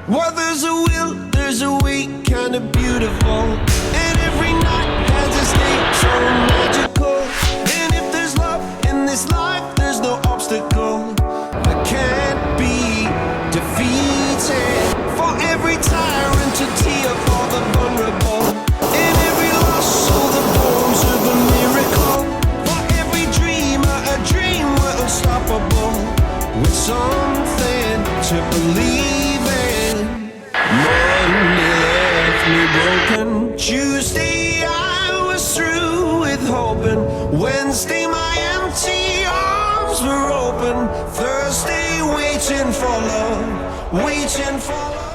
Well, there's a will, there's a way, kinda beautiful. And every night has a state so magical. And if there's love in this life, there's no obstacle that can't be defeated. For every tyrant to tear for the vulnerable. In every loss, so the bones of a miracle. For every dreamer, a dream we're unstoppable. With something to believe in. Monday left me broken. Tuesday I was through with hoping. Wednesday my empty arms were open. Thursday waiting for love, waiting for love.